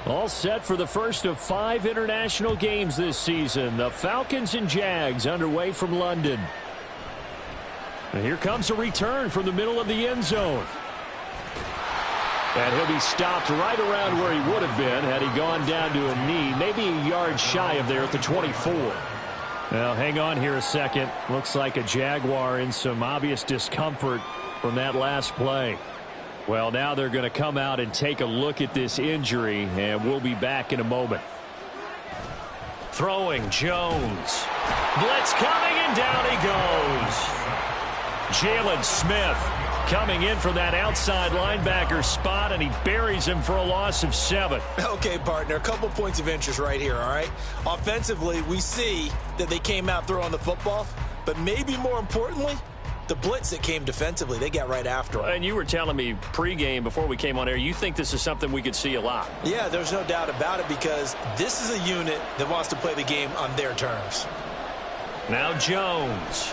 All set for the first of 5 international games this season. The Falcons and Jags underway from London. And here comes a return from the middle of the end zone. And he'll be stopped right around where he would have been had he gone down to a knee, maybe a yard shy of there at the 24. Now, hang on here a second. Looks like a Jaguar in some obvious discomfort from that last play. Well, now they're going to come out and take a look at this injury, and we'll be back in a moment. Throwing, Jones. Blitz coming, and down he goes. Jalen Smith coming in from that outside linebacker spot, and he buries him for a loss of 7. Okay, partner, a couple points of interest right here, all right? Offensively, we see that they came out throwing the football, but maybe more importantly, the blitz that came defensively, they got right after him. And you were telling me pregame before we came on air, you think this is something we could see a lot. Yeah, there's no doubt about it because this is a unit that wants to play the game on their terms. Now Jones.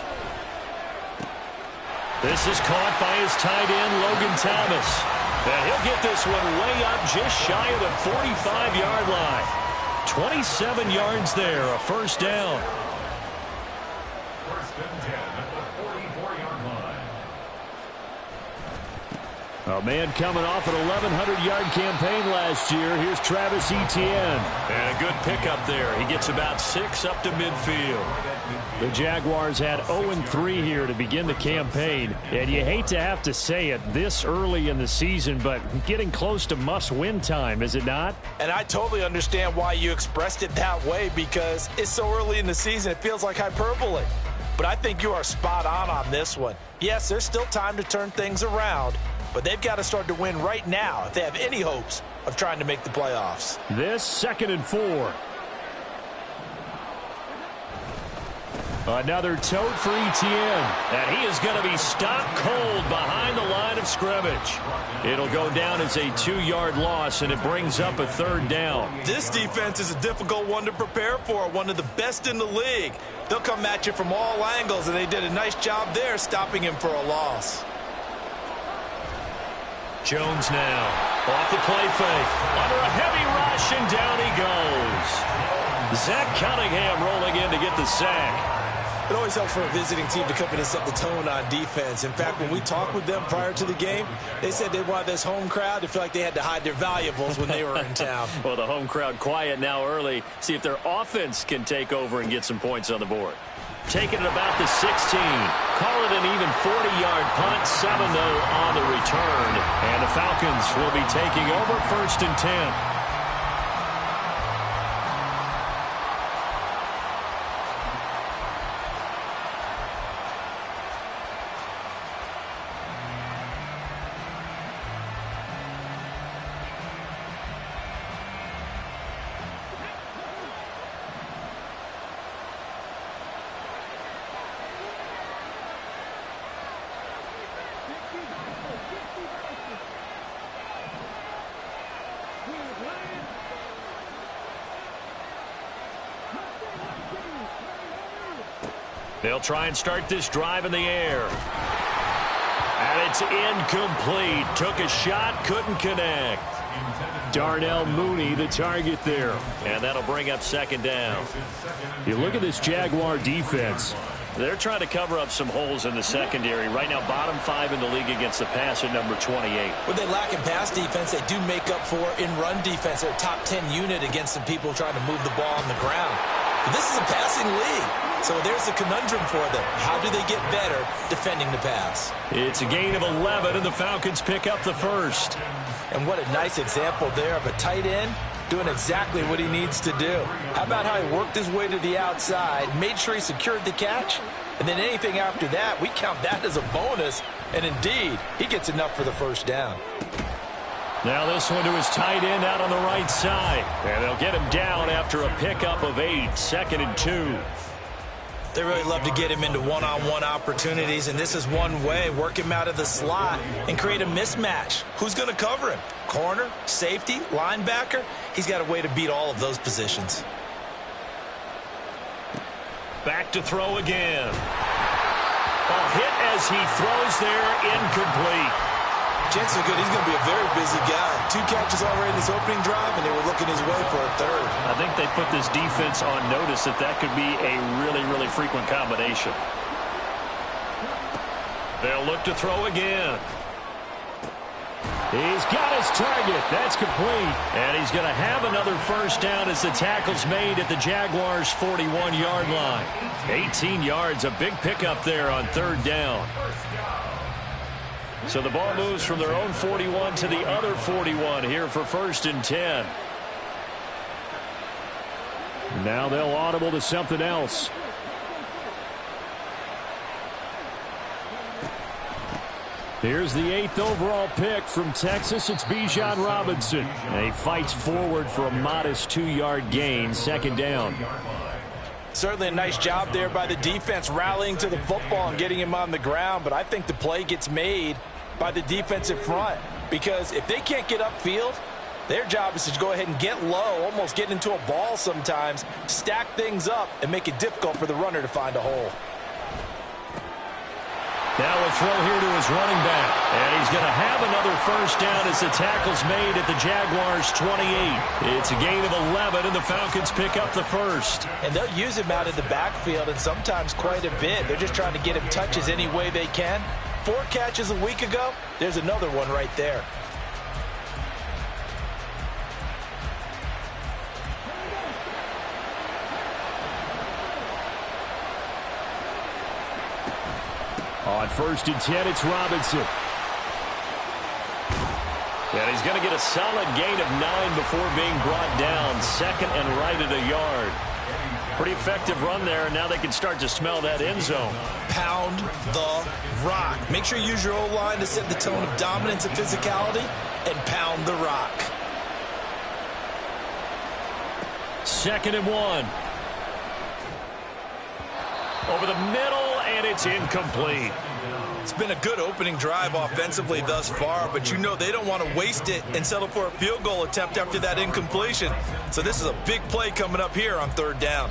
This is caught by his tight end, Logan Thomas. And he'll get this one way up just shy of the 45-yard line. 27 yards there, a first down. A man coming off an 1,100-yard campaign last year. Here's Travis Etienne. And a good pickup there. He gets about 6 up to midfield. The Jaguars had 0-3 here to begin the campaign. And you hate to have to say it this early in the season, but getting close to must-win time, is it not? And I totally understand why you expressed it that way because it's so early in the season, it feels like hyperbole. But I think you are spot on this one. Yes, there's still time to turn things around, but they've got to start to win right now if they have any hopes of trying to make the playoffs. This 2nd and 4. Another tote for Etienne. And he is going to be stopped cold behind the line of scrimmage. It'll go down as a 2-yard loss, and it brings up a 3rd down. This defense is a difficult one to prepare for, one of the best in the league. They'll come at you from all angles, and they did a nice job there stopping him for a loss. Jones now off the play fake. Under a heavy rush, and down he goes. Zach Cunningham rolling in to get the sack. It always helps for a visiting team to come in and set the tone on defense. In fact, when we talked with them prior to the game, they said they wanted this home crowd to feel like they had to hide their valuables when they were in town. Well, the home crowd quiet now early. See if their offense can take over and get some points on the board. Taking it about the 16. Call it an even 40-yard punt. 7, though, on the return. And the Falcons will be taking over 1st and 10. They'll try and start this drive in the air. And it's incomplete. Took a shot, couldn't connect. Darnell Mooney, the target there. And that'll bring up 2nd down. You look at this Jaguar defense. They're trying to cover up some holes in the secondary. Right now, bottom 5 in the league against the pass at number 28. What they lack in pass defense, they do make up for in run defense. They're a top 10 unit against some people trying to move the ball on the ground. But this is a passing league. So there's a conundrum for them. How do they get better defending the pass? It's a gain of 11, and the Falcons pick up the 1st. And what a nice example there of a tight end doing exactly what he needs to do. How about how he worked his way to the outside, made sure he secured the catch, and then anything after that, we count that as a bonus. And indeed, he gets enough for the 1st down. Now this one to his tight end out on the right side. And they'll get him down after a pickup of 8, 2nd and 2. They really love to get him into one-on-one opportunities, and this is one way. Work him out of the slot and create a mismatch. Who's going to cover him? Corner, safety, linebacker? He's got a way to beat all of those positions. Back to throw again. A hit as he throws there, incomplete. chances are good he's going to be a very busy guy. 2 catches already in this opening drive, and they were looking his way for a third. I think they put this defense on notice that could be a really, really frequent combination. They'll look to throw again. He's got his target. That's complete. And he's going to have another first down as the tackle's made at the Jaguars' 41-yard line. 18 yards, a big pickup there on third down. So the ball moves from their own 41 to the other 41 here for 1st and 10. Now they'll audible to something else. Here's the 8th overall pick from Texas. It's Bijan Robinson. And he fights forward for a modest 2-yard gain, 2nd down. Certainly a nice job there by the defense rallying to the football and getting him on the ground. But I think the play gets made by the defensive front, because if they can't get upfield, their job is to go ahead and get low, almost get into a ball sometimes, stack things up, and make it difficult for the runner to find a hole. Now a throw here to his running back. And he's going to have another first down as the tackle's made at the Jaguars' 28. It's a gain of 11, and the Falcons pick up the first. And they'll use him out in the backfield, and sometimes quite a bit. They're just trying to get him touches any way they can. 4 catches a week ago, there's another one right there. On 1st and 10, it's Robinson. And he's going to get a solid gain of 9 before being brought down. 2nd and right at a yard. Pretty effective run there, and now they can start to smell that end zone. Pound the rock. Make sure you use your O-line to set the tone of dominance and physicality, and pound the rock. 2nd and 1. Over the middle, and it's incomplete. It's been a good opening drive offensively thus far, but you know they don't want to waste it and settle for a field goal attempt after that incompletion. So this is a big play coming up here on 3rd down.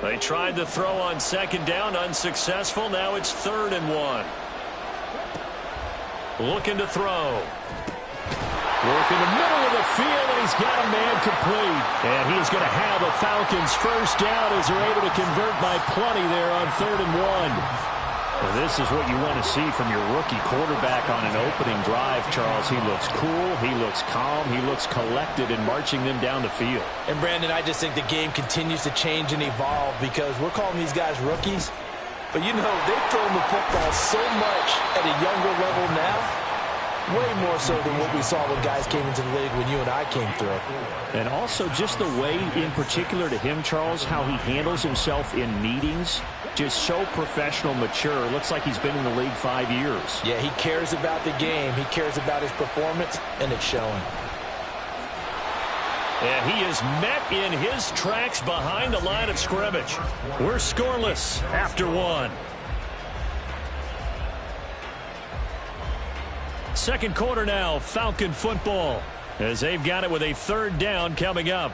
They tried to throw on 2nd down, unsuccessful. Now it's 3rd and 1. Looking to throw. Work in the middle of the field, and he's got a man complete. And he's going to have a Falcons first down as they're able to convert by plenty there on 3rd and 1. Well, this is what you want to see from your rookie quarterback on an opening drive, Charles. He looks cool, he looks calm, he looks collected in marching them down the field. And, Brandon, I just think the game continues to change and evolve because we're calling these guys rookies. But, you know, they've thrown the football so much at a younger level now, way more so than what we saw when guys came into the league when you and I came through. And also just the way, in particular to him, Charles, how he handles himself in meetings. Just so professional, mature. Looks like he's been in the league 5 years. Yeah, he cares about the game. He cares about his performance, and it's showing. And he is met in his tracks behind the line of scrimmage. We're scoreless after 1. 2nd quarter now, Falcon football, as they've got it with a 3rd down coming up.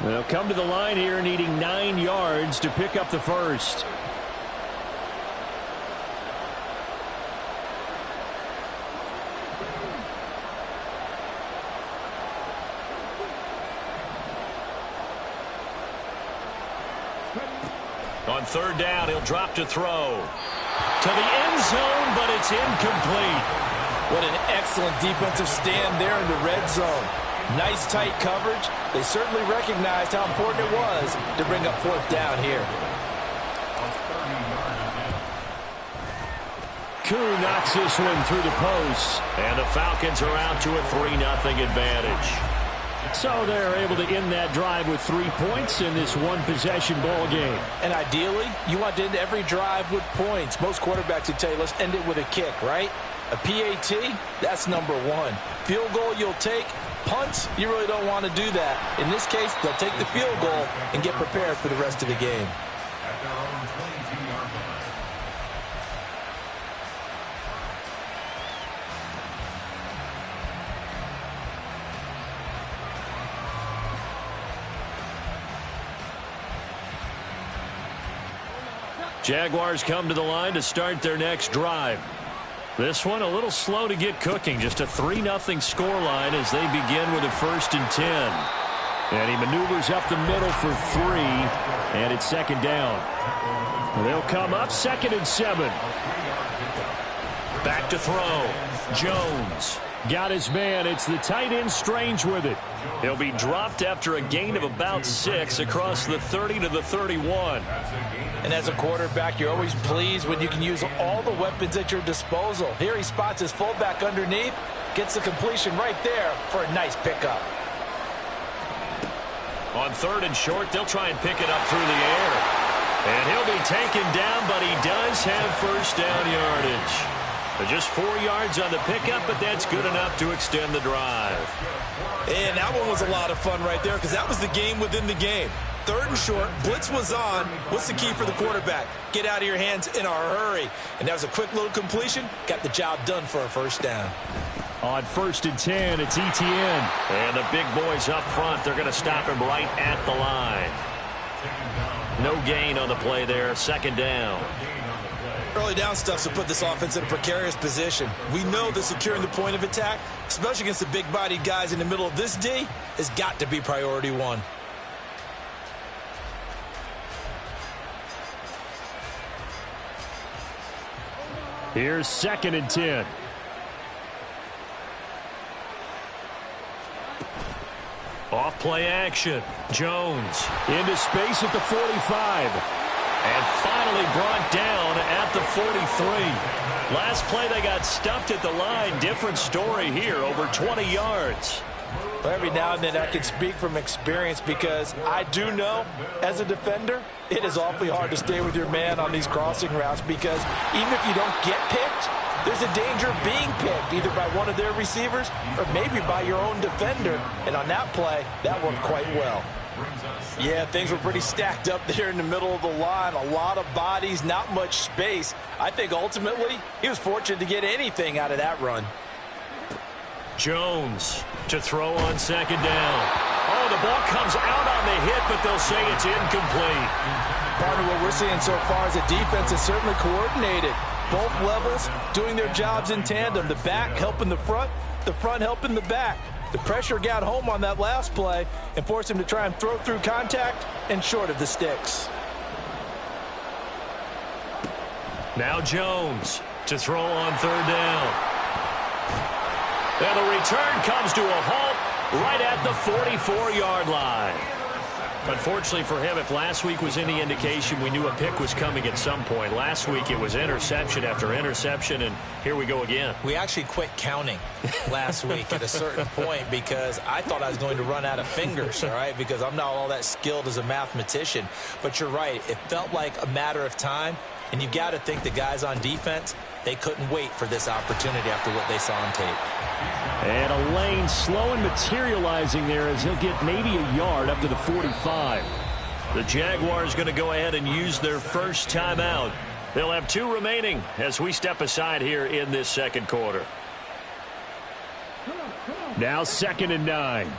They'll come to the line here needing 9 yards to pick up the first. On 3rd down, he'll drop to throw. To the end zone, but it's incomplete. What an excellent defensive stand there in the red zone. Nice tight coverage. They certainly recognized how important it was to bring up 4th down here. Koo knocks this one through the post. And the Falcons are out to a 3-0 advantage. So they're able to end that drive with 3 points in this one-possession ball game. And ideally, you want to end every drive with points. Most quarterbacks would tell you, let's end it with a kick, right? A PAT, that's number 1. Field goal you'll take, punts, you really don't want to do that. In this case, they'll take the field goal and get prepared for the rest of the game. Jaguars come to the line to start their next drive. This one a little slow to get cooking. Just a 3-0 scoreline as they begin with a 1st and 10. And he maneuvers up the middle for 3. And it's 2nd down. They'll come up 2nd and 7. Back to throw. Jones got his man. It's the tight end Strange with it. He'll be dropped after a gain of about 6 across the 30 to the 31. And as a quarterback, you're always pleased when you can use all the weapons at your disposal. Here he spots his fullback underneath, gets the completion right there for a nice pickup. On 3rd and short, they'll try and pick it up through the air. And he'll be taken down, but he does have 1st down yardage. Just 4 yards on the pickup, but that's good enough to extend the drive. And that one was a lot of fun right there because that was the game within the game. 3rd and short, blitz was on. What's the key for the quarterback? Get out of your hands in a hurry. And that was a quick little completion. Got the job done for a 1st down. On 1st and 10, it's ETN. And the big boys up front, they're going to stop him right at the line. No gain on the play there, 2nd down. Early down stuff to put this offense in a precarious position. We know that securing the point of attack, especially against the big-bodied guys in the middle of this D, has got to be priority 1. Here's 2nd and 10. Off play action. Jones into space at the 45. And finally brought down at the 43. Last play they got stuffed at the line. Different story here, over 20 yards. Well, every now and then I can speak from experience because I do know, as a defender, it is awfully hard to stay with your man on these crossing routes because even if you don't get picked, there's a danger of being picked either by one of their receivers or maybe by your own defender. And on that play, that worked quite well. Yeah, things were pretty stacked up there in the middle of the line. A lot of bodies, not much space. I think ultimately he was fortunate to get anything out of that run. Jones to throw on 2nd down. Oh, the ball comes out on the hit, but they'll say it's incomplete. Part of what we're seeing so far is a defense is certainly coordinated. Both levels doing their jobs in tandem. The back helping the front helping the back. The pressure got home on that last play and forced him to try and throw through contact and short of the sticks. Now Jones to throw on 3rd down. And the return comes to a halt right at the 44-yard line. Unfortunately for him, if last week was any indication, we knew a pick was coming at some point. Last week it was interception after interception, and here we go again. We actually quit counting last week at a certain point because I thought I was going to run out of fingers, all right, because I'm not all that skilled as a mathematician. But you're right. It felt like a matter of time, and you got to think the guys on defense, they couldn't wait for this opportunity after what they saw on tape. And a lane slow and materializing there as he'll get maybe a yard up to the 45. The Jaguars going to go ahead and use their first timeout. They'll have 2 remaining as we step aside here in this 2nd quarter. Now 2nd and 9.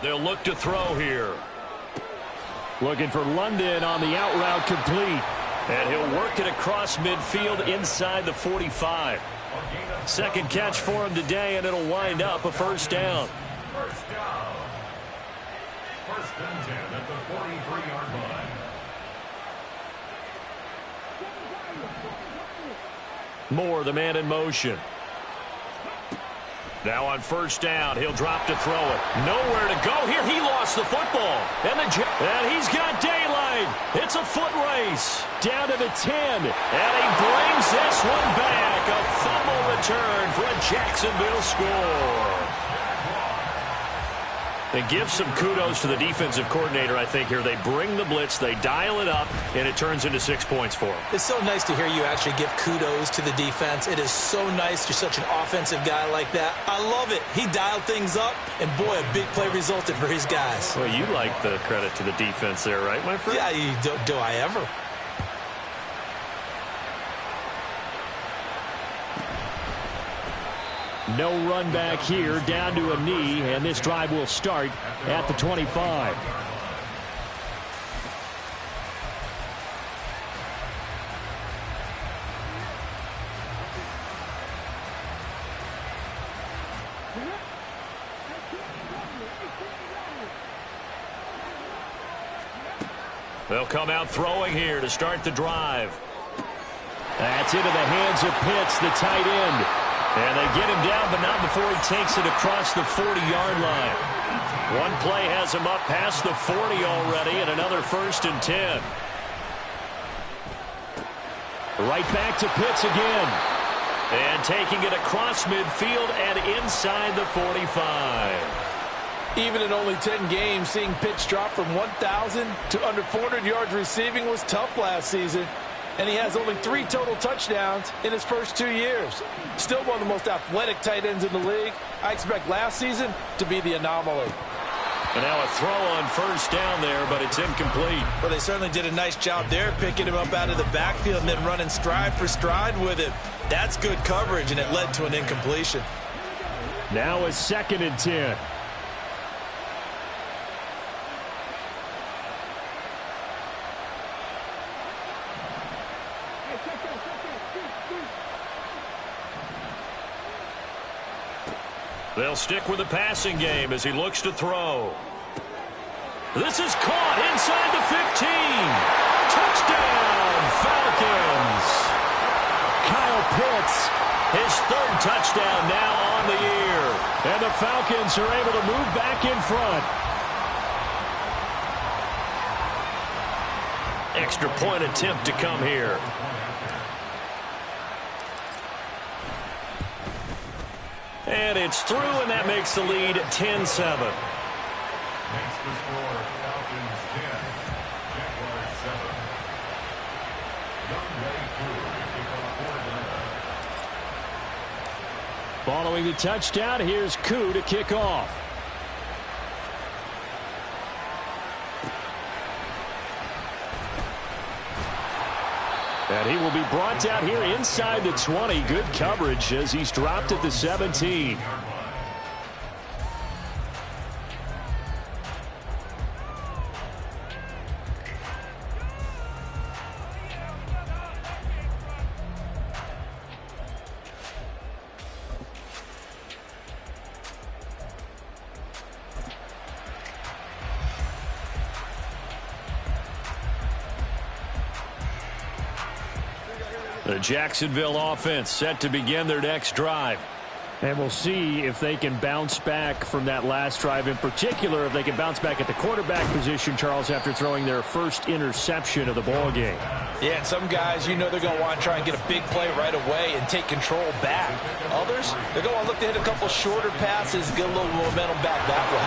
They'll look to throw here. Looking for London on the out route complete. And he'll work it across midfield inside the 45. 2nd catch for him today, and it'll wind up a 1st down. 1st and 10 at the 43-yard line. Moore, the man in motion. Now on 1st down, he'll drop to throw it. Nowhere to go here. He lost the football. And he's got daylight. It's a foot race. Down to the 10. And he brings this one back. A fumble return for a Jacksonville score. And give some kudos to the defensive coordinator, I think, here. They bring the blitz, they dial it up, and it turns into 6 points for them. It's so nice to hear you actually give kudos to the defense. It is so nice you're such an offensive guy like that. I love it. He dialed things up, and boy, a big play resulted for his guys. Well, you like the credit to the defense there, right, my friend? Yeah, do I ever? No run back here, down to a knee, and this drive will start at the 25. They'll come out throwing here to start the drive. That's into the hands of Pitts, the tight end. And they get him down, but not before he takes it across the 40-yard line. One play has him up past the 40 already, and another 1st and 10. Right back to Pitts again. And taking it across midfield and inside the 45. Even in only 10 games, seeing Pitts drop from 1,000 to under 400 yards receiving was tough last season. And he has only 3 total touchdowns in his first 2 years. Still one of the most athletic tight ends in the league. I expect last season to be the anomaly. And now a throw on 1st down there, but it's incomplete. Well, they certainly did a nice job there, picking him up out of the backfield and then running stride for stride with him. That's good coverage, and it led to an incompletion. Now a 2nd and 10. They'll stick with the passing game as he looks to throw. This is caught inside the 15. Touchdown, Falcons. Kyle Pitts, his 3rd touchdown now on the year. And the Falcons are able to move back in front. Extra point attempt to come here. And it's through, and that makes the lead 10-7. Next to score, Falcons 10, Jaguars 7. Following the touchdown, here's Koo to kick off. And he will be brought down here inside the 20. Good coverage as he's dropped at the 17. The Jacksonville offense set to begin their next drive. And we'll see if they can bounce back from that last drive, in particular if they can bounce back at the quarterback position, Charles, after throwing their first interception of the ballgame. Yeah, and some guys, you know they're going to want to try and get a big play right away and take control back. Others, they're going to look to hit a couple shorter passes, get a little momentum back that way.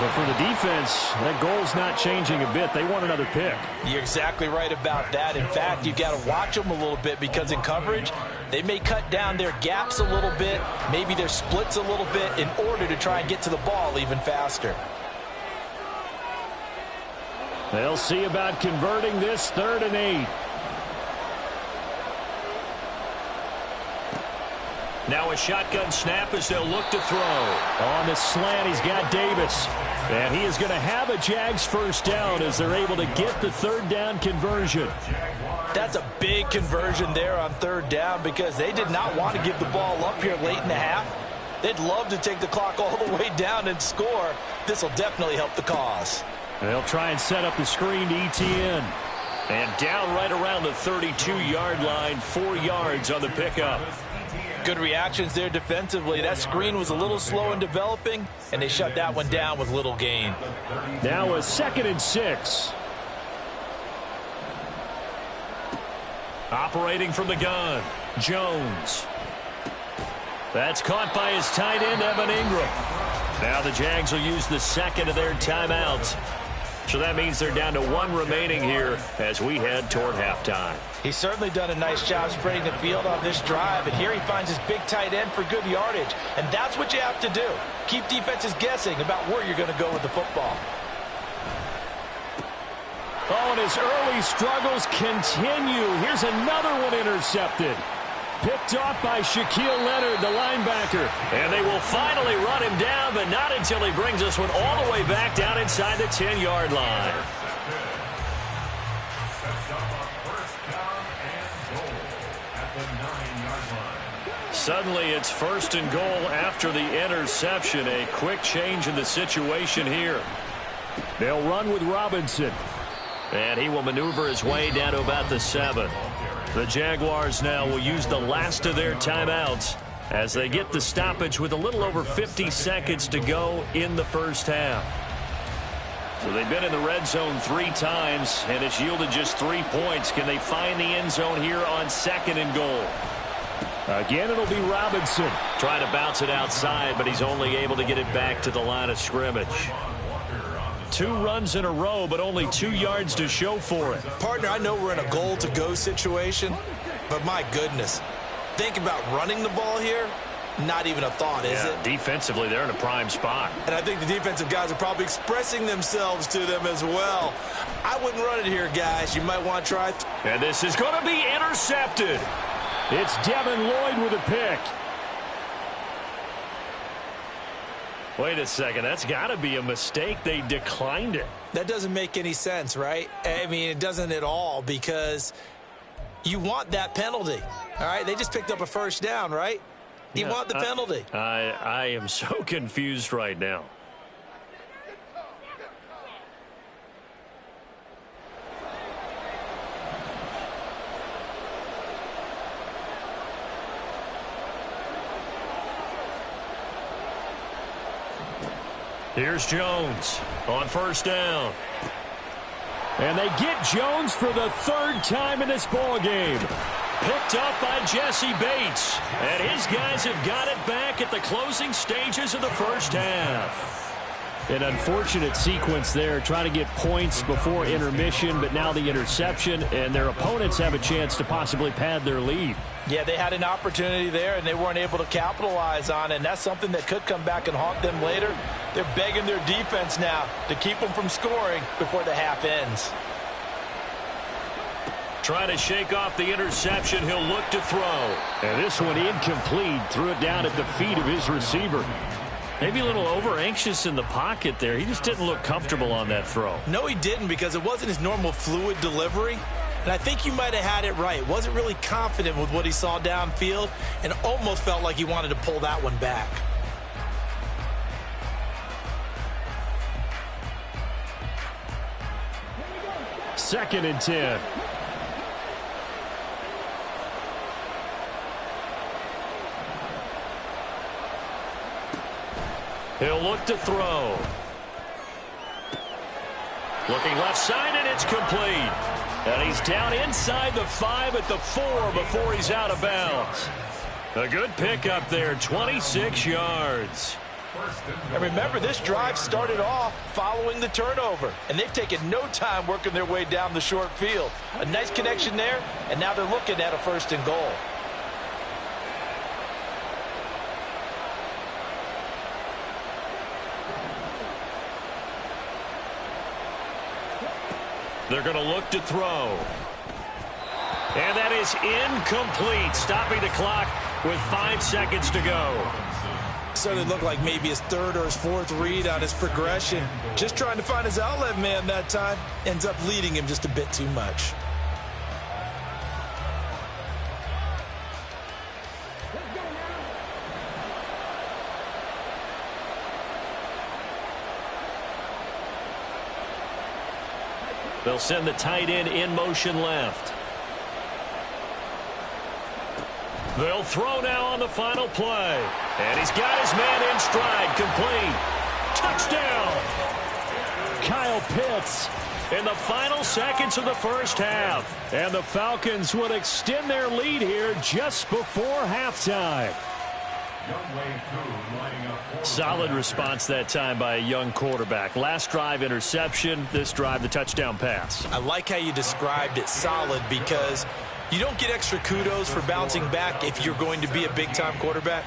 But for the defense, that goal's not changing a bit. They want another pick. You're exactly right about that. In fact, you've got to watch them a little bit because in coverage, they may cut down their gaps a little bit, maybe their splits a little bit in order to try and get to the ball even faster. They'll see about converting this 3rd and 8. Now a shotgun snap as they'll look to throw. On the slant, he's got Davis. And he is going to have a Jags first down as they're able to get the 3rd down conversion. That's a big conversion there on 3rd down because they did not want to give the ball up here late in the half. They'd love to take the clock all the way down and score. This will definitely help the cause. They'll try and set up the screen to ETN. And down right around the 32-yard line, 4 yards on the pickup. Good reactions there defensively. That screen was a little slow in developing, and they shut that one down with little gain. Now a 2nd and 6. Operating from the gun, Jones. That's caught by his tight end, Evan Ingram. Now the Jags will use the second of their timeouts. So that means they're down to one remaining here as we head toward halftime. He's certainly done a nice job spreading the field on this drive, and here he finds his big tight end for good yardage. And that's what you have to do. Keep defenses guessing about where you're going to go with the football. Oh, and his early struggles continue. Here's another one intercepted. Picked off by Shaquille Leonard, the linebacker. And they will finally run him down, but not until he brings this one all the way back down inside the 10-yard line. Suddenly it's 1st and goal after the interception. A quick change in the situation here. They'll run with Robinson. And he will maneuver his way down to about the 7. The Jaguars now will use the last of their timeouts as they get the stoppage with a little over 50 seconds to go in the first half. So they've been in the red zone 3 times, and it's yielded just 3 points. Can they find the end zone here on 2nd and goal? Again, it'll be Robinson. Trying to bounce it outside, but he's only able to get it back to the line of scrimmage. 2 runs in a row, but only 2 yards to show for it. Partner, I know we're in a goal-to-go situation, but my goodness, think about running the ball here. Not even a thought, is it? Defensively, they're in a prime spot. And I think the defensive guys are probably expressing themselves to them as well. I wouldn't run it here, guys. You might want to try. And this is going to be intercepted. It's Devin Lloyd with a pick. Wait a second, that's got to be a mistake. They declined it. That doesn't make any sense, right? I mean, it doesn't at all, because you want that penalty. All right, they just picked up a first down, right? You want the penalty. I am so confused right now. Here's Jones on 1st down. And they get Jones for the 3rd time in this ball game. Picked up by Jesse Bates. And his guys have got it back at the closing stages of the first half. An unfortunate sequence there, trying to get points before intermission, but now the interception, and their opponents have a chance to possibly pad their lead. Yeah, they had an opportunity there, and they weren't able to capitalize on it, and that's something that could come back and haunt them later. They're begging their defense now to keep them from scoring before the half ends. Trying to shake off the interception, he'll look to throw. And this one incomplete, threw it down at the feet of his receiver. Maybe a little over-anxious in the pocket there. He just didn't look comfortable on that throw. No, he didn't, because it wasn't his normal fluid delivery. And I think you might have had it right. Wasn't really confident with what he saw downfield and almost felt like he wanted to pull that one back. Second and 10. He'll look to throw. Looking left side, and it's complete. And he's down inside the 5 at the 4 before he's out of bounds. A good pickup there, 26 yards. And remember, this drive started off following the turnover, and they've taken no time working their way down the short field. A nice connection there, and now they're looking at a 1st and goal. They're going to look to throw. And that is incomplete, stopping the clock with 5 seconds to go. Started to look like maybe his 3rd or his 4th read on his progression. Just trying to find his outlet man that time. Ends up leading him just a bit too much. They'll send the tight end in motion left. They'll throw now on the final play. And he's got his man in stride, complete. Touchdown! Kyle Pitts in the final seconds of the first half. And the Falcons would extend their lead here just before halftime. Solid response that time by a young quarterback. Last drive, interception. This drive, the touchdown pass. I like how you described it, solid, because you don't get extra kudos for bouncing back if you're going to be a big-time quarterback.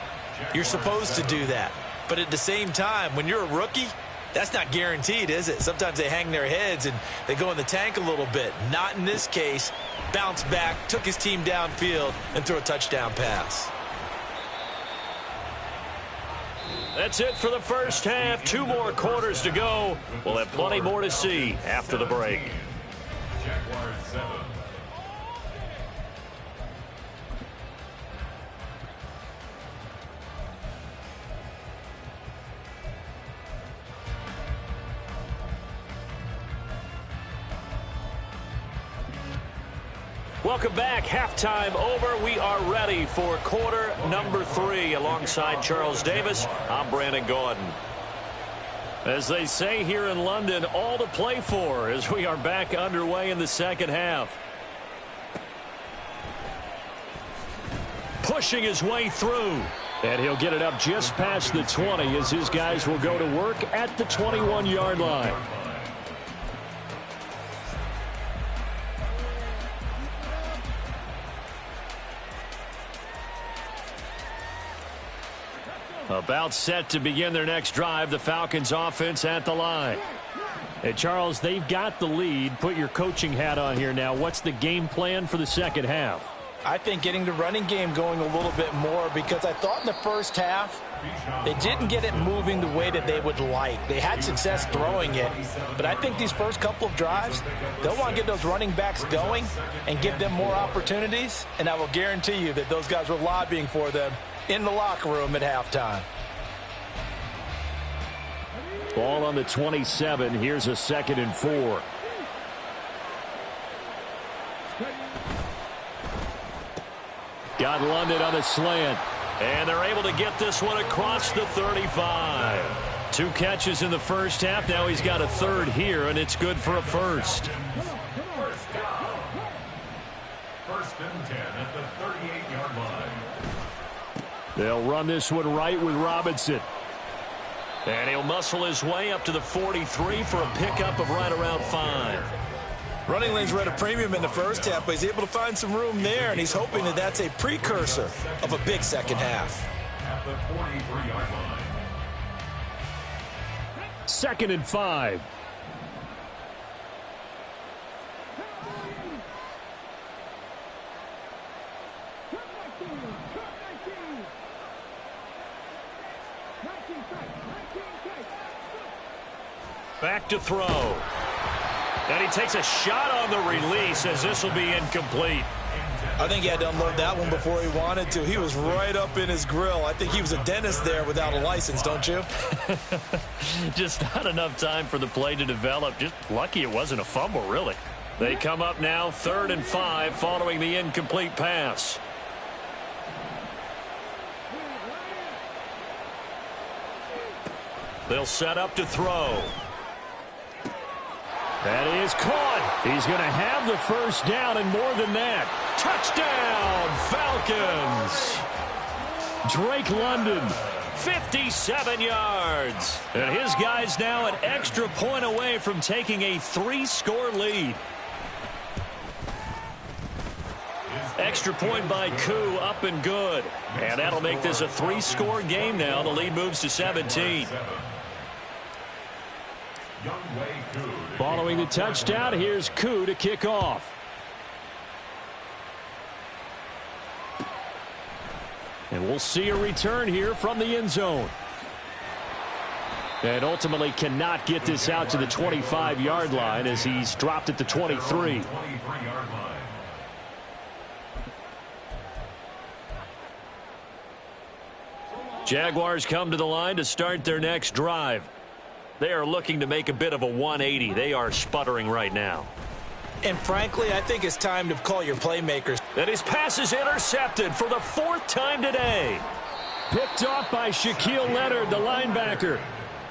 You're supposed to do that. But at the same time, when you're a rookie, that's not guaranteed, is it? Sometimes they hang their heads and they go in the tank a little bit. Not in this case. Bounced back, took his team downfield, and threw a touchdown pass. That's it for the first half. 2 more quarters to go. We'll have plenty more to see after the break. Jaguars 7. Welcome back. Halftime over. We are ready for quarter number 3. Alongside Charles Davis, I'm Brandon Gaudin. As they say here in London, all to play for as we are back underway in the second half. Pushing his way through. And he'll get it up just past the 20 as his guys will go to work at the 21-yard line. About set to begin their next drive, the Falcons offense at the line. Hey, Charles, they've got the lead. Put your coaching hat on here now. What's the game plan for the second half? I think getting the running game going a little bit more, because I thought in the first half they didn't get it moving the way that they would like. They had success throwing it, but I think these first couple of drives, they'll want to get those running backs going and give them more opportunities, and I will guarantee you that those guys were lobbying for them in the locker room at halftime. Ball on the 27. Here's a 2nd and 4. Got London on a slant. And they're able to get this one across the 35. 2 catches in the first half. Now he's got a 3rd here, and it's good for a first. First and 10 at the 38-yard line. They'll run this one right with Robinson. And he'll muscle his way up to the 43 for a pickup of right around 5. Running lanes were at a premium in the first half, but he's able to find some room there, and he's hoping that that's a precursor of a big second half. At the 43-yard line. 2nd and 5. Back to throw. And he takes a shot on the release as this will be incomplete. I think he had to unload that one before he wanted to. He was right up in his grill. I think he was a dentist there without a license, don't you? Just not enough time for the play to develop. Just lucky it wasn't a fumble, really. They come up now 3rd and 5 following the incomplete pass. They'll set up to throw. That is caught. He's going to have the first down, and more than that. Touchdown, Falcons. Drake London, 57 yards. And his guys now an extra point away from taking a 3-score lead. Extra point by Koo, up and good. And that'll make this a 3-score game now. The lead moves to 17. Following the touchdown, here's Koo to kick off. And we'll see a return here from the end zone. And ultimately cannot get this out to the 25-yard line as he's dropped at the 23. Jaguars come to the line to start their next drive. They are looking to make a bit of a 180. They are sputtering right now. And frankly, I think it's time to call your playmakers. And his pass is intercepted for the 4th time today. Picked off by Shaquille Leonard, the linebacker.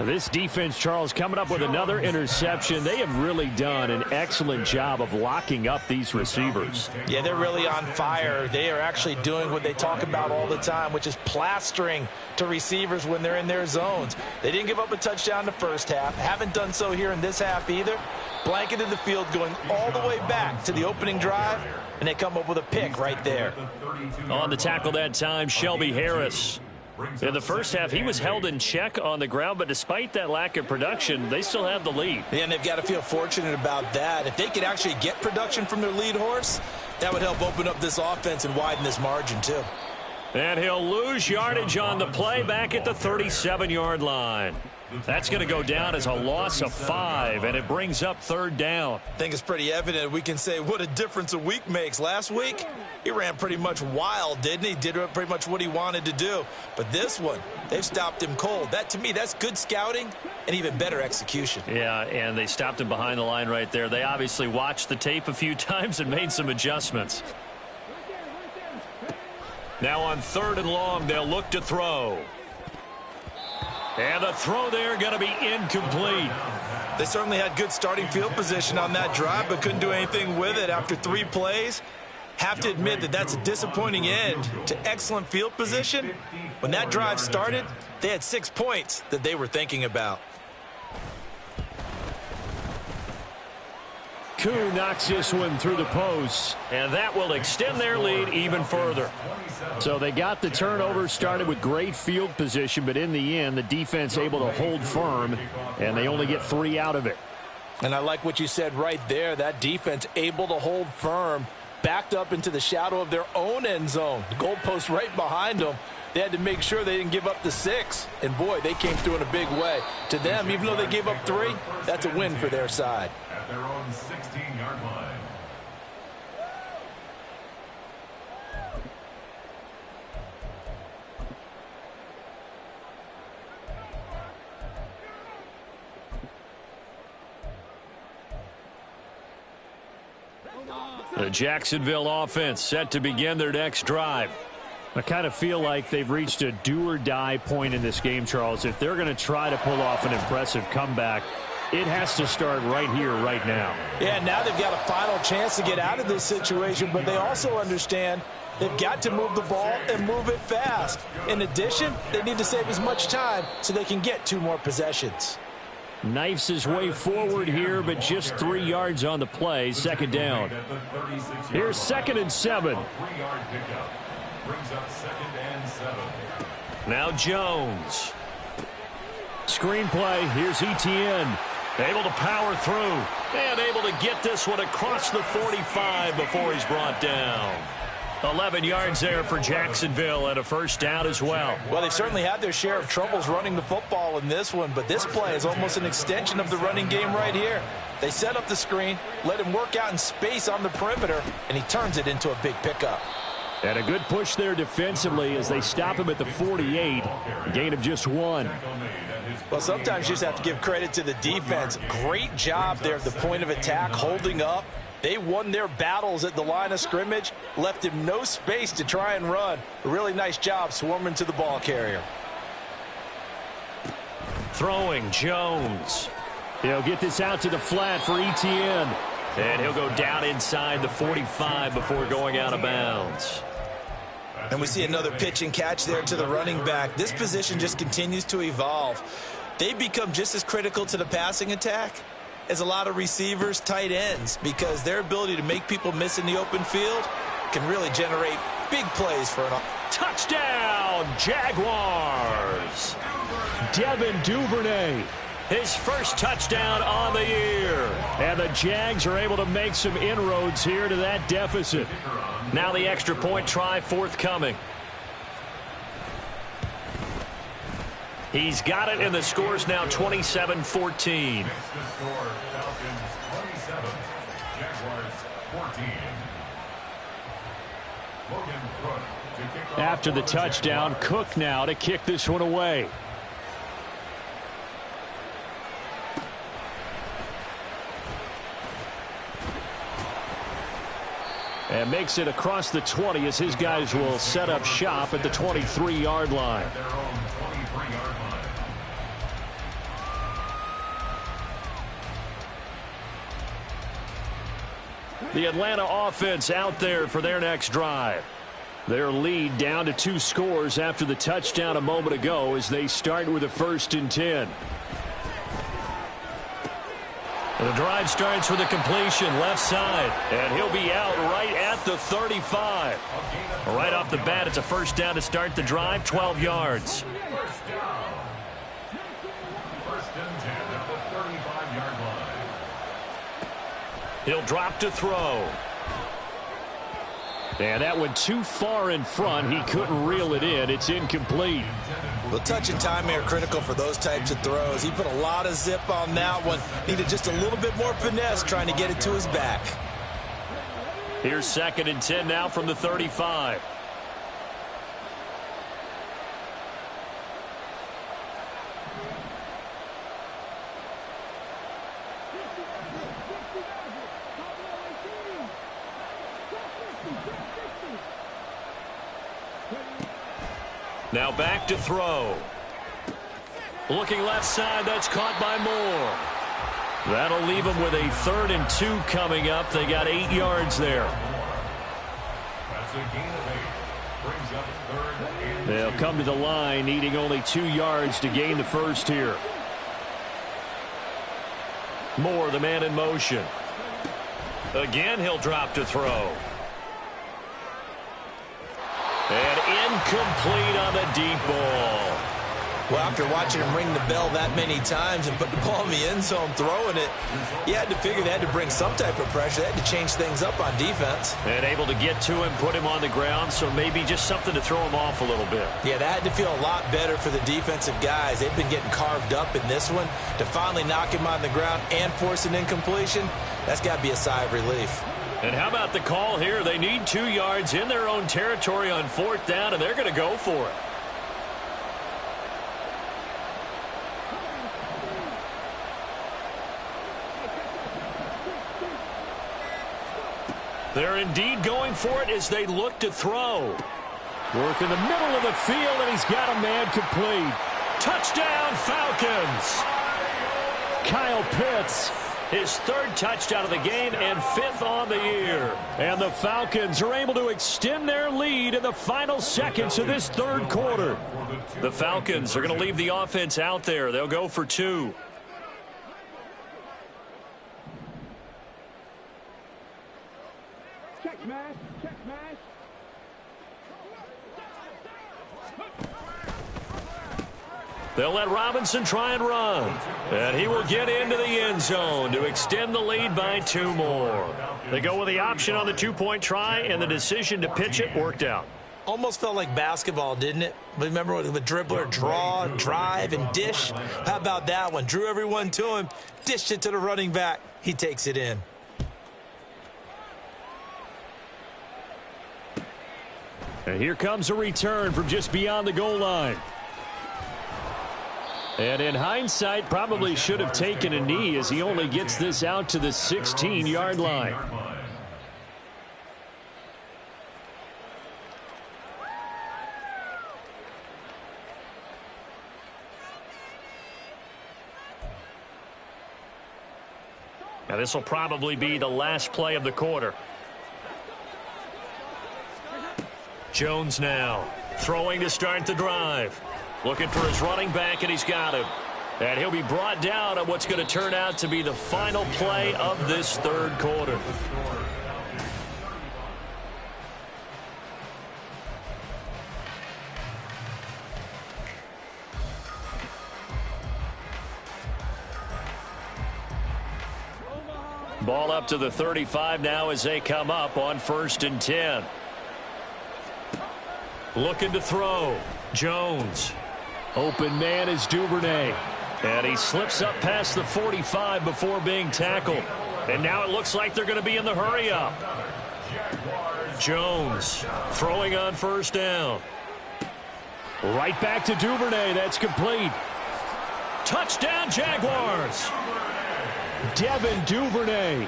This defense, Charles, coming up with another interception. They have really done an excellent job of locking up these receivers. Yeah, they're really on fire. They are actually doing what they talk about all the time, which is plastering to receivers when they're in their zones. They didn't give up a touchdown in the first half. Haven't done so here in this half either. Blanketed the field going all the way back to the opening drive, and they come up with a pick right there. On the tackle that time, Shelby Harris. In the first half, he was held in check on the ground, but despite that lack of production, they still have the lead. Yeah, and they've got to feel fortunate about that. If they could actually get production from their lead horse, that would help open up this offense and widen this margin too. And he'll lose yardage on the play back at the 37-yard line. That's going to go down as a loss of 5, and it brings up 3rd down. I think it's pretty evident. We can say what a difference a week makes. Last week, he ran pretty much wild, didn't he? Did pretty much what he wanted to do. But this one, they've stopped him cold. That, to me, that's good scouting and even better execution. Yeah, and they stopped him behind the line right there. They obviously watched the tape a few times and made some adjustments. Now on 3rd and long, they'll look to throw. And the throw there going to be incomplete. They certainly had good starting field position on that drive, but couldn't do anything with it after 3 plays. Have to admit that that's a disappointing end to excellent field position. When that drive started, they had 6 points that they were thinking about. Koo knocks this one through the post, and that will extend their lead even further. So they got the turnover, started with great field position, but in the end, the defense able to hold firm, and they only get 3 out of it. And I like what you said right there. That defense able to hold firm, backed up into the shadow of their own end zone. The goalpost right behind them. They had to make sure they didn't give up the 6. And, boy, they came through in a big way. To them, even though they gave up 3, that's a win for their side. At their own 16-yard line. The Jacksonville offense set to begin their next drive. I kind of feel like they've reached a do-or-die point in this game, Charles. If they're going to try to pull off an impressive comeback, it has to start right here, right now. Yeah, now they've got a final chance to get out of this situation, but they also understand they've got to move the ball and move it fast. In addition, they need to save as much time so they can get 2 more possessions. Knifes his way forward here, but just 3 yards on the play. 2nd down. Here's 2nd and 7. Brings up 2nd and 7. Now Jones. Screenplay. Here's Etienne. Able to power through. And able to get this one across the 45 before he's brought down. 11 yards there for Jacksonville and a 1st down as well. Well, they've certainly had their share of troubles running the football in this one, but this play is almost an extension of the running game right here. They set up the screen, let him work out in space on the perimeter, and he turns it into a big pickup. And a good push there defensively as they stop him at the 48. Gain of just 1. Well, sometimes you just have to give credit to the defense. Great job there at the point of attack, holding up. They won their battles at the line of scrimmage, left him no space to try and run. A really nice job swarming to the ball carrier. Throwing Jones. He'll get this out to the flat for Etienne. And he'll go down inside the 45 before going out of bounds. And we see another pitch and catch there to the running back. This position just continues to evolve. They become just as critical to the passing attack as a lot of receivers, tight ends, because their ability to make people miss in the open field can really generate big plays for an touchdown, Jaguars. Devin Duvernay, his first touchdown on the year. And the Jags are able to make some inroads here to that deficit. Now the extra point try forthcoming. He's got it, and the score's now 27-14. After the touchdown, Cook now to kick this one away. And makes it across the 20 as his guys will set up shop at the 23-yard line. The Atlanta offense out there for their next drive. Their lead down to 2 scores after the touchdown a moment ago as they start with a 1st and 10. The drive starts with a completion left side, and he'll be out right at the 35. Right off the bat, it's a 1st down to start the drive, 12 yards. 1st down. 1st and 10 at the 35-yard line. He'll drop to throw. And that went too far in front. He couldn't reel it in. It's incomplete. Well, touch and time are critical for those types of throws. He put a lot of zip on that one. Needed just a little bit more finesse trying to get it to his back. Here's 2nd and 10 now from the 35. Now back to throw. Looking left side, that's caught by Moore. That'll leave them with a 3rd and 2 coming up. They got 8 yards there. That's a gain of 8. Brings up 3rd and 2. They'll come to the line, needing only 2 yards to gain the 1st here. Moore, the man in motion. Again, he'll drop to throw. And incomplete on the deep ball. Well, after watching him ring the bell that many times and put the ball in the end zone throwing it, you had to figure they had to bring some type of pressure. They had to change things up on defense. And able to get to him, put him on the ground, so maybe just something to throw him off a little bit. Yeah, that had to feel a lot better for the defensive guys. They've been getting carved up in this one. To finally knock him on the ground and force an incompletion, that's got to be a sigh of relief. And how about the call here? They need 2 yards in their own territory on 4th down, and they're going to go for it. They're indeed going for it as they look to throw. Work in the middle of the field, and he's got a man complete. Touchdown, Falcons! Kyle Pitts, his 3rd touchdown of the game and 5th on the year. And the Falcons are able to extend their lead in the final seconds of this 3rd quarter. The Falcons are going to leave the offense out there. They'll go for 2. They'll let Robinson try and run. And he will get into the end zone to extend the lead by 2 more. They go with the option on the 2-point try, and the decision to pitch it worked out. Almost felt like basketball, didn't it? Remember with the dribbler, draw, drive, and dish? How about that one? Drew everyone to him, dished it to the running back. He takes it in. And here comes a return from just beyond the goal line. And in hindsight, probably should have taken a knee as he only gets this out to the 16-yard line. Now this will probably be the last play of the quarter. Jones now throwing to start the drive. Looking for his running back, and he's got him. And he'll be brought down on what's going to turn out to be the final play of this 3rd quarter. Ball up to the 35 now as they come up on 1st and 10. Looking to throw. Jones. Open man is Duvernay. And he slips up past the 45 before being tackled. And now it looks like they're going to be in the hurry up. Jones throwing on 1st down. Right back to Duvernay. That's complete. Touchdown, Jaguars. Devin Duvernay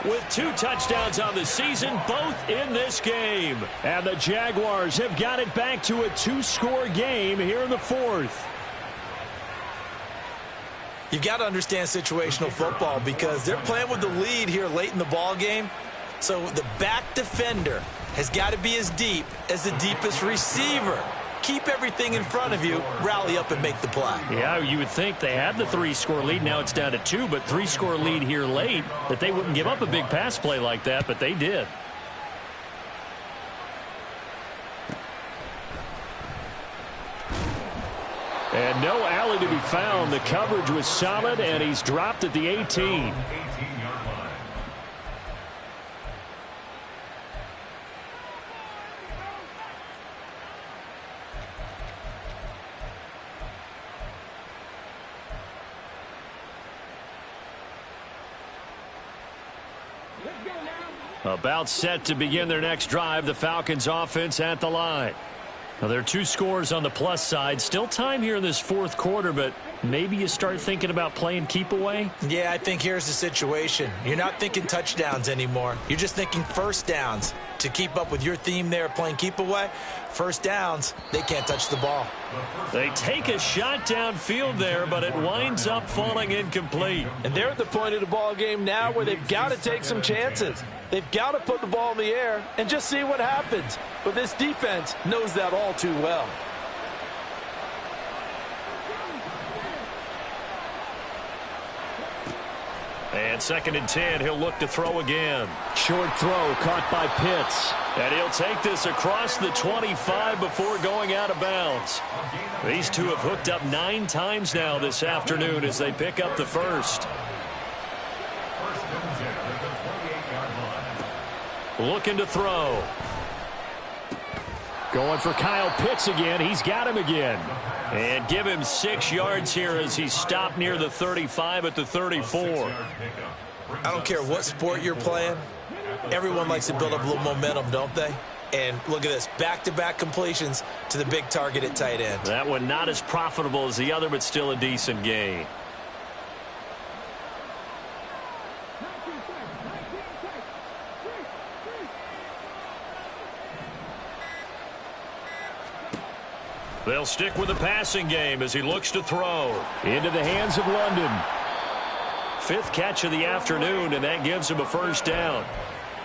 with 2 touchdowns on the season, both in this game. And the Jaguars have got it back to a 2-score game here in the 4th. You've got to understand situational football because they're playing with the lead here late in the ball game. So the back defender has got to be as deep as the deepest receiver. Keep everything in front of you, rally up and make the play. Yeah, you would think they had the 3-score lead. Now it's down to 2, but 3-score lead here late, that they wouldn't give up a big pass play like that, but they did. And no alley to be found. The coverage was solid, and he's dropped at the 18. About set to begin their next drive. The Falcons offense at the line. Now, there are 2 scores on the plus side. Still time here in this fourth quarter, but maybe you start thinking about playing keep away? Yeah, I think here's the situation. You're not thinking touchdowns anymore. You're just thinking first downs. To keep up with your theme there, playing keep away, first downs, they can't touch the ball. They take a shot downfield there, but it winds up falling incomplete. And they're at the point of the ball game now where they've got to take some chances. They've got to put the ball in the air and just see what happens. But this defense knows that all too well. And 2nd and 10, he'll look to throw again. Short throw caught by Pitts. And he'll take this across the 25 before going out of bounds. These two have hooked up 9 times now this afternoon as they pick up the first. Looking to throw. Going for Kyle Pitts again. He's got him again. And give him 6 yards here as he's stopped near the 35 at the 34. I don't care what sport you're playing. Everyone likes to build up a little momentum, don't they? And look at this, back-to-back completions to the big target at tight end. That one not as profitable as the other, but still a decent gain. They'll stick with the passing game as he looks to throw. Into the hands of London. 5th catch of the afternoon, and that gives him a first down.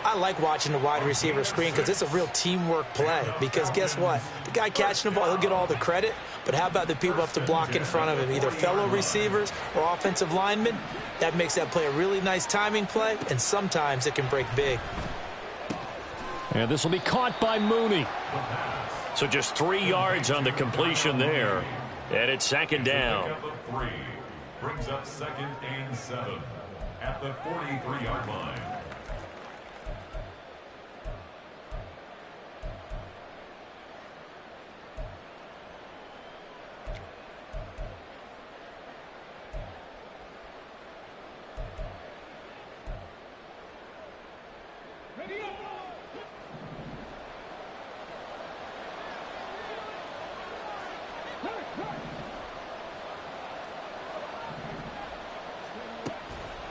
I like watching the wide receiver screen because it's a real teamwork play. Because guess what? The guy catching the ball, he'll get all the credit. But how about the people who have to block in front of him, either fellow receivers or offensive linemen? That makes that play a really nice timing play, and sometimes it can break big. And this will be caught by Mooney. So just 3 yards on the completion there. And it's 2nd down. Brings up 2nd and 7 at the 43-yard line.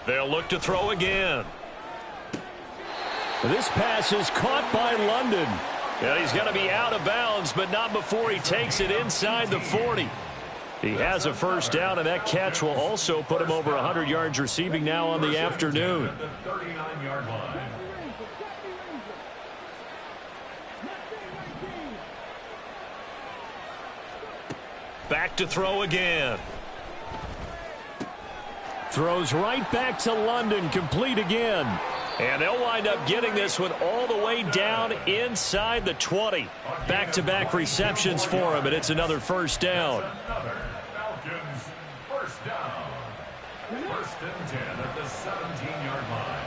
They'll look to throw again. This pass is caught by London. And he's going to be out of bounds, but not before he takes it inside the 40. He has a first down, and that catch will also put him over 100 yards receiving now on the afternoon. The 39-yard line. Back to throw again. Throws right back to London, complete again. And they'll wind up getting this one all the way down inside the 20. Back-to-back receptions for him, and it's another first down. Falcons first down. 1st and 10 at the 17-yard line.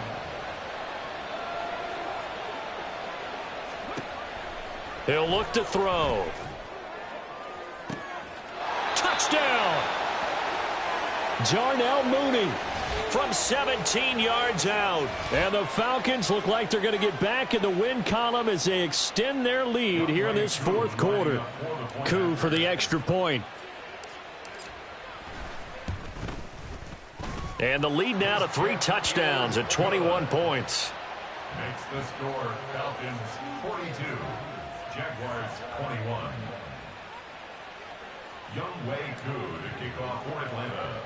He'll look to throw. Touchdown! Darnell Mooney from 17 yards out. And the Falcons look like they're going to get back in the win column as they extend their lead here in this 4th quarter. Coup for the extra point. And the lead now to 3 touchdowns at 21 points. Makes the score Falcons 42, Jaguars 21. Younghoe Koo to kick off for Atlanta.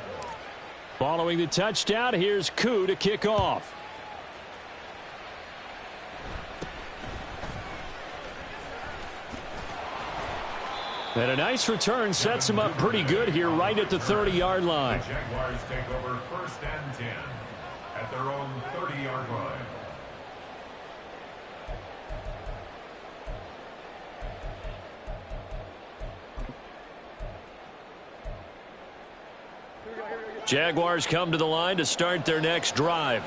Following the touchdown, here's Koo to kick off. And a nice return sets him up pretty good here right at the 30-yard line. The Jaguars take over 1st and 10 at their own 30-yard line. Jaguars come to the line to start their next drive.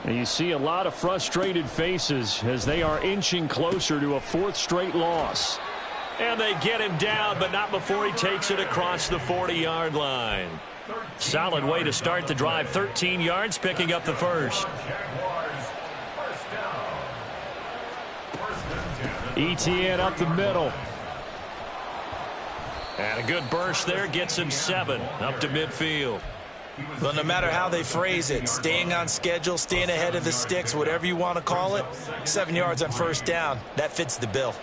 And you see a lot of frustrated faces as they are inching closer to a 4th straight loss. And they get him down, but not before he takes it across the 40-yard line. Solid way to start the drive. 13 yards, picking up the first. ETN up the middle. And a good burst there gets him 7 up to midfield. Well, no matter how they phrase it, staying on schedule, staying ahead of the sticks, whatever you want to call it, 7 yards on 1st down, that fits the bill.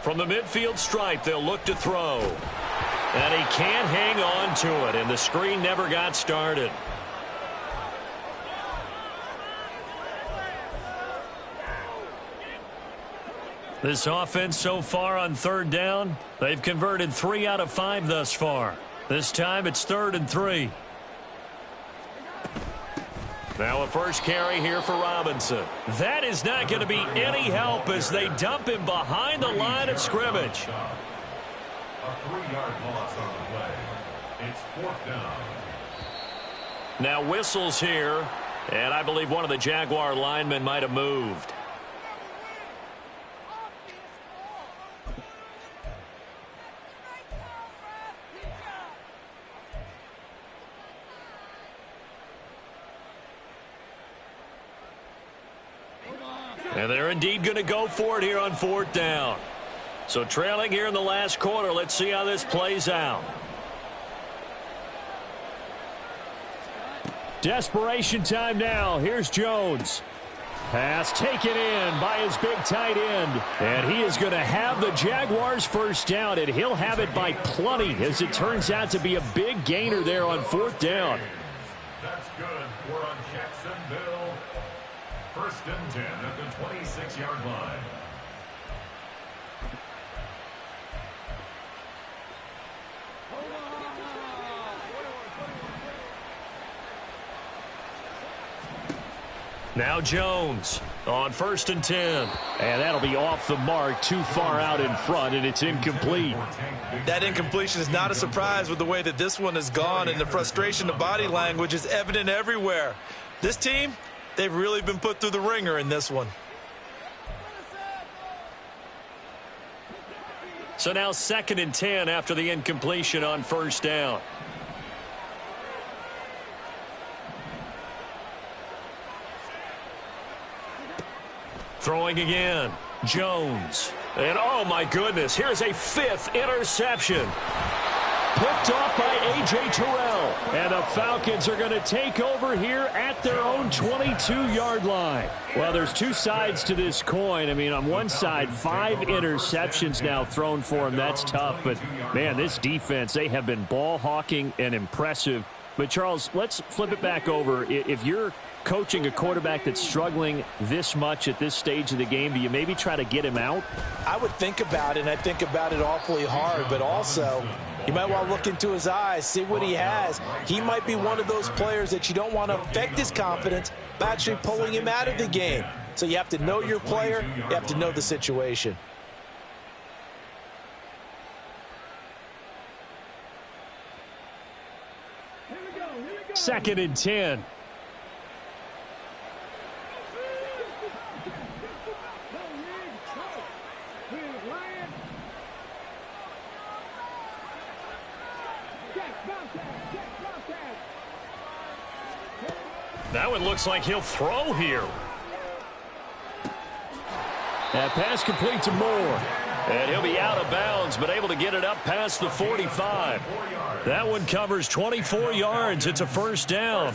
From the midfield stripe, they'll look to throw. And he can't hang on to it, and the screen never got started. This offense so far on 3rd down, they've converted 3 out of 5 thus far. This time it's 3rd and 3. Now a first carry here for Robinson. That is not going to be any help as they dump him behind the line of scrimmage. A 3-yard loss on the play. It's 4th down. Now whistles here, and I believe one of the Jaguar linemen might have moved. And they're indeed going to go for it here on 4th down. So trailing here in the last quarter, let's see how this plays out. Desperation time now. Here's Jones. Pass taken in by his big tight end. And he is going to have the Jaguars first down, and he'll have it by plenty as it turns out to be a big gainer there on 4th down. That's good. We're on Jacksonville. 1st and 10 at the 26-yard line. Now Jones on 1st and 10. And that'll be off the mark, too far out in front, and it's incomplete. That incompletion is not a surprise with the way that this one has gone, and the frustration of body language is evident everywhere. This team, they've really been put through the ringer in this one. So now 2nd and 10 after the incompletion on 1st down. Throwing again. Jones. And oh my goodness, here's a 5th interception. Picked off by A.J. Terrell. And the Falcons are going to take over here at their own 22-yard line. Well, there's two sides to this coin. I mean, on one side, 5 interceptions now thrown for him. That's tough. But, man, this defense, they have been ball hawking and impressive. But, Charles, let's flip it back over. If you're coaching a quarterback that's struggling this much at this stage of the game, do you maybe try to get him out? I would think about it, and I think about it awfully hard, but also you might want to look into his eyes, see what he has. He might be one of those players that you don't want to affect his confidence by actually pulling him out of the game. So you have to know your player, you have to know the situation. Second and 10. That one looks like he'll throw here. That pass complete to Moore. And he'll be out of bounds, but able to get it up past the 45. That one covers 24 yards. It's a first down.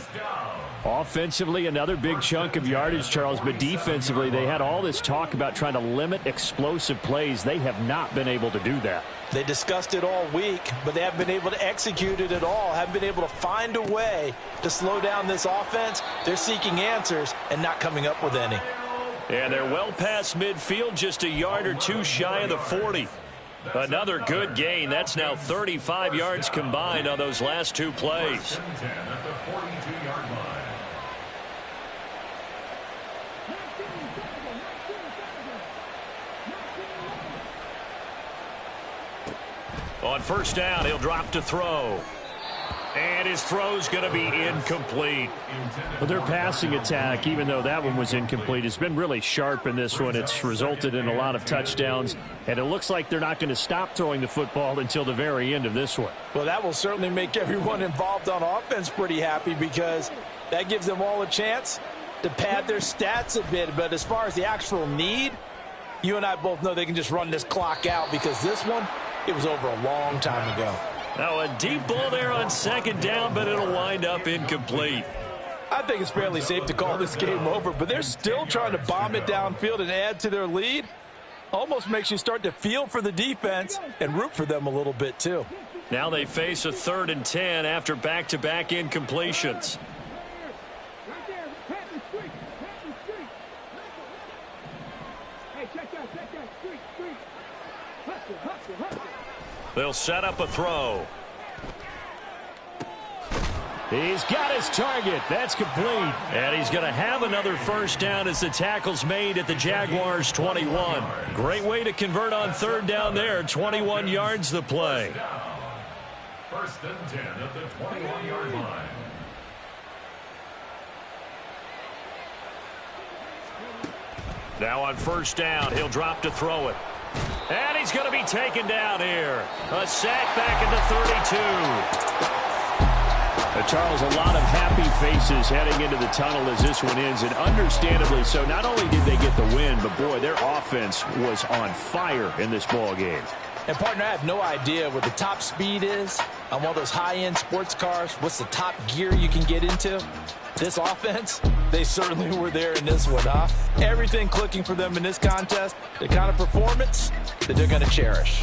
Offensively, another big chunk of yardage, Charles, but defensively, they had all this talk about trying to limit explosive plays. They have not been able to do that. They discussed it all week, but they haven't been able to execute it at all, haven't been able to find a way to slow down this offense. They're seeking answers and not coming up with any. And they're well past midfield, just a yard or two shy of the 40. Another good gain. That's now 35 yards combined on those last two plays. First and 10 at the 42-yard line. On first down, he'll drop to throw. And his throw's going to be incomplete. Well, their passing attack, even though that one was incomplete, has been really sharp in this one. It's resulted in a lot of touchdowns, and it looks like they're not going to stop throwing the football until the very end of this one. Well, that will certainly make everyone involved on offense pretty happy because that gives them all a chance to pad their stats a bit. But as far as the actual need, you and I both know they can just run this clock out because this one, it was over a long time ago. Now a deep ball there on second down, but it'll wind up incomplete. I think it's fairly safe to call this game over, but they're still trying to bomb it downfield and add to their lead. Almost makes you start to feel for the defense and root for them a little bit too. Now they face a 3rd and 10 after back-to-back incompletions. They'll set up a throw. He's got his target. That's complete. And he's going to have another first down as the tackle's made at the Jaguars' 21. Great way to convert on 3rd down there. 21 yards the play. First and 10 at the 21-yard line. Now on first down, he'll drop to throw it. And he's going to be taken down here. A sack back at the 32. Charles, a lot of happy faces heading into the tunnel as this one ends, and understandably so. Not only did they get the win, but, boy, their offense was on fire in this ball game. And, partner, I have no idea what the top speed is on one of those high-end sports cars. What's the top gear you can get into? This offense, they certainly were there in this one, huh? Everything clicking for them in this contest, the kind of performance that they're going to cherish.